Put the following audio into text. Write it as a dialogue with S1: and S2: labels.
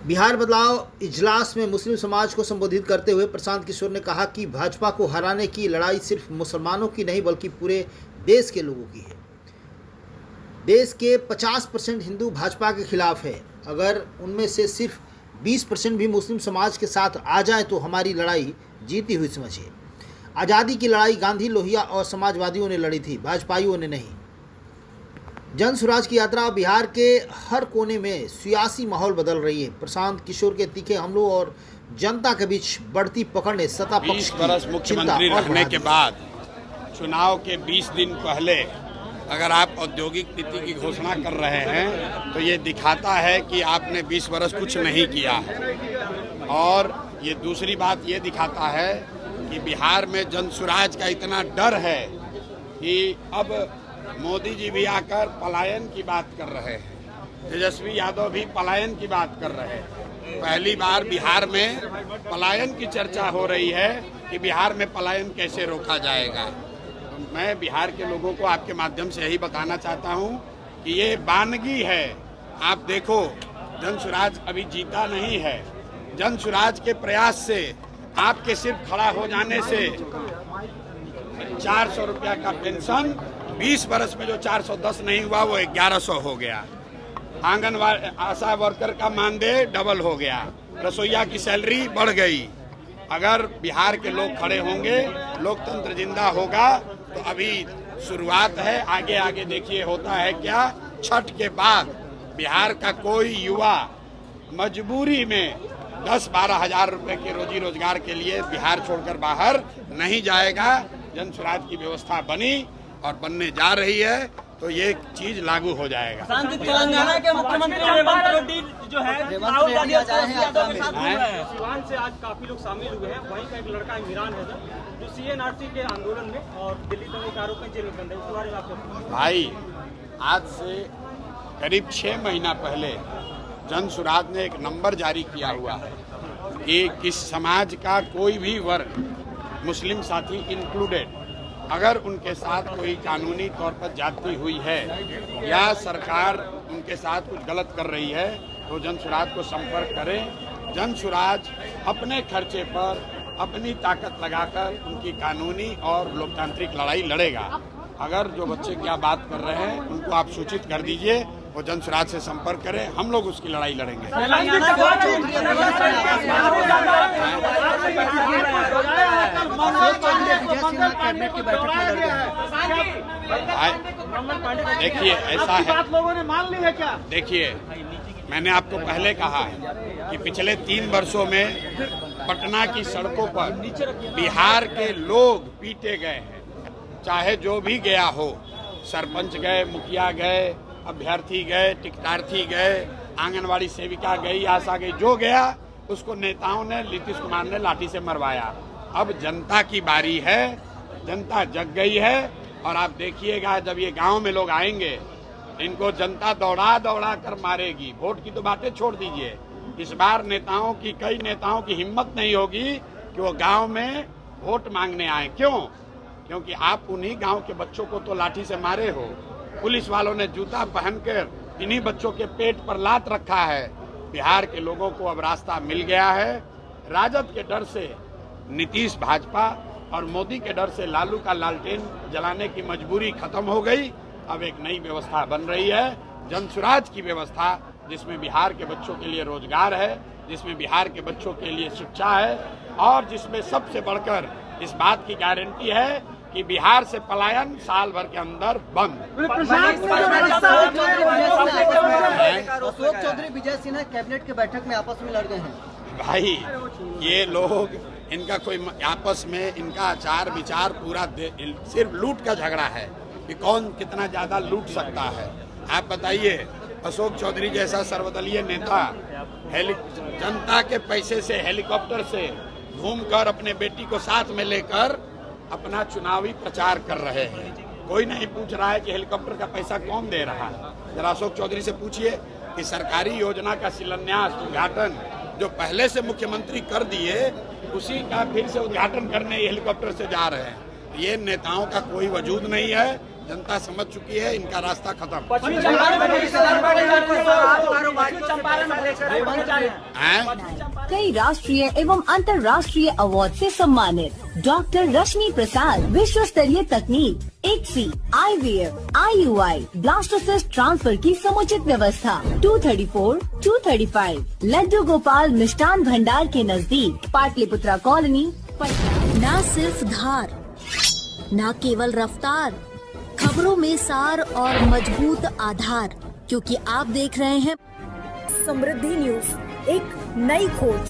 S1: बिहार बदलाव इजलास में मुस्लिम समाज को संबोधित करते हुए प्रशांत किशोर ने कहा कि भाजपा को हराने की लड़ाई सिर्फ मुसलमानों की नहीं बल्कि पूरे देश के लोगों की है। देश के 50% हिंदू भाजपा के खिलाफ है। अगर उनमें से सिर्फ 20% भी मुस्लिम समाज के साथ आ जाए तो हमारी लड़ाई जीती हुई समझिए। आज़ादी की लड़ाई गांधी, लोहिया और समाजवादियों ने लड़ी थी, भाजपाइयों ने नहीं। जन स्वराज की यात्रा बिहार के हर कोने में सियासी माहौल बदल रही है। प्रशांत किशोर के तीखे हमलों और जनता के बीच बढ़ती पकड़ ने सत्ता पक्ष
S2: 20 बरस मुख्यमंत्री रहने के बाद चुनाव के 20 दिन पहले अगर आप औद्योगिक नीति की घोषणा कर रहे हैं तो ये दिखाता है कि आपने 20 बरस कुछ नहीं किया है। और ये दूसरी बात ये दिखाता है कि बिहार में जन स्वराज का इतना डर है कि अब मोदी जी भी आकर पलायन की बात कर रहे हैं, तेजस्वी यादव भी पलायन की बात कर रहे हैं। पहली बार बिहार में पलायन की चर्चा हो रही है कि बिहार में पलायन कैसे रोका जाएगा। तो मैं बिहार के लोगों को आपके माध्यम से यही बताना चाहता हूं कि ये वानगी है। आप देखो, जन स्वराज अभी जीता नहीं है। जन स्वराज के प्रयास से, आपके सिर्फ खड़ा हो जाने से 400 रुपया का पेंशन 20 बरस में जो 410 नहीं हुआ वो 1100 हो गया। आंगनवाड़ी आशा वर्कर का मानदेय डबल हो गया। रसोईया की सैलरी बढ़ गई। अगर बिहार के लोग खड़े होंगे, लोकतंत्र जिंदा होगा। तो अभी शुरुआत है, आगे आगे देखिए होता है क्या। छठ के बाद बिहार का कोई युवा मजबूरी में 10-12 हजार रुपए के रोजी रोजगार के लिए बिहार छोड़कर बाहर नहीं जाएगा। जन स्वराज की व्यवस्था बनी और बनने जा रही है तो ये चीज लागू हो जाएगा।
S3: तेलंगाना के मुख्यमंत्री रेवंत रेड्डी जो है राहुल गांधी यादव के साथ घूम रहे हैं।
S4: सिवान से आज काफी लोग शामिल हुए हैं। वहीं का एक लड़का इमरान है जो CNRC के आंदोलन में और दिल्ली दंगे के आरोप में जेल में बंद है। उसके बारे में आपको
S2: भाई, आज से करीब 6 महीना पहले जन स्वराज ने एक नंबर जारी किया हुआ है कि किस समाज का कोई भी वर्ग, मुस्लिम साथी इंक्लूडेड, अगर उनके साथ कोई कानूनी तौर पर जाती हुई है या सरकार उनके साथ कुछ गलत कर रही है तो जन स्वराज को संपर्क करें। जन स्वराज अपने खर्चे पर अपनी ताकत लगाकर उनकी कानूनी और लोकतांत्रिक लड़ाई लड़ेगा। अगर जो बच्चे क्या बात कर रहे हैं उनको आप सूचित कर दीजिए, वो जन स्वराज से संपर्क करें, हम लोग उसकी लड़ाई लड़ेंगे। देखिए, ऐसा है,
S4: लोगों ने मान ली है क्या?
S2: देखिए, मैंने आपको पहले कहा है कि पिछले 3 वर्षों में पटना की सड़कों पर बिहार के लोग पीटे गए हैं। चाहे जो भी गया हो, सरपंच गए, मुखिया गए, अभ्यर्थी गए, टिकटार्थी गए, आंगनवाड़ी सेविका गई, आशा गई, जो गया उसको नेताओं ने, नीतीश कुमार ने लाठी से मरवाया। अब जनता की बारी है, जनता जग गई है। और आप देखिएगा, जब ये गांव में लोग आएंगे इनको जनता दौड़ा दौड़ा कर मारेगी। वोट की तो बातें छोड़ दीजिए, इस बार कई नेताओं की हिम्मत नहीं होगी कि वो गांव में वोट मांगने आए। क्यों? क्योंकि आप उन्हीं गांव के बच्चों को तो लाठी से मारे हो। पुलिस वालों ने जूता पहनकर इन्हीं बच्चों के पेट पर लात रखा है। बिहार के लोगों को अब रास्ता मिल गया है। राजद के डर से नीतीश भाजपा और मोदी के डर से लालू का लालटेन जलाने की मजबूरी खत्म हो गई। अब एक नई व्यवस्था बन रही है, जन स्वराज की व्यवस्था, जिसमें बिहार के बच्चों के लिए रोजगार है, जिसमें बिहार के बच्चों के लिए शिक्षा है और जिसमें सबसे बढ़कर इस बात की गारंटी है कि बिहार से पलायन साल भर के अंदर बंद।
S3: अशोक चौधरी, विजय सिन्हा कैबिनेट के बैठक में आपस में लड़ गए हैं।
S2: भाई, ये लोग, इनका कोई आपस में इनका आचार विचार पूरा सिर्फ लूट का झगड़ा है कि कौन कितना ज्यादा लूट सकता है। आप बताइए, अशोक चौधरी जैसा सर्वदलीय नेता जनता के पैसे से हेलीकॉप्टर से घूमकर अपने बेटी को साथ में लेकर अपना चुनावी प्रचार कर रहे हैं। कोई नहीं पूछ रहा है कि हेलीकॉप्टर का पैसा कौन दे रहा है। जरा अशोक चौधरी से पूछिए कि सरकारी योजना का शिलान्यास, उद्घाटन जो पहले से मुख्यमंत्री कर दिए, उसी का फिर से उद्घाटन करने हेलीकॉप्टर से जा रहे हैं। ये नेताओं का कोई वजूद नहीं है। जनता समझ चुकी है, इनका रास्ता खत्म
S3: पश्चिमी चंपारण में रिश्तेदार
S2: है।
S5: कई राष्ट्रीय एवं अंतर्राष्ट्रीय अवार्ड से सम्मानित डॉक्टर रश्मि प्रसाद, विश्व स्तरीय तकनीक, एक्सी, IVF, IUI, ब्लास्टोसिस्ट ट्रांसफर की समुचित व्यवस्था, 234, 235, लड्डू गोपाल मिष्ठान भंडार के नजदीक, पाटलिपुत्रा कॉलोनी, पटना।
S6: ना सिर्फ धार, ना केवल रफ्तार, खबरों में सार और मजबूत आधार, क्योंकि आप देख रहे हैं समृद्धि न्यूज, एक नई खोज।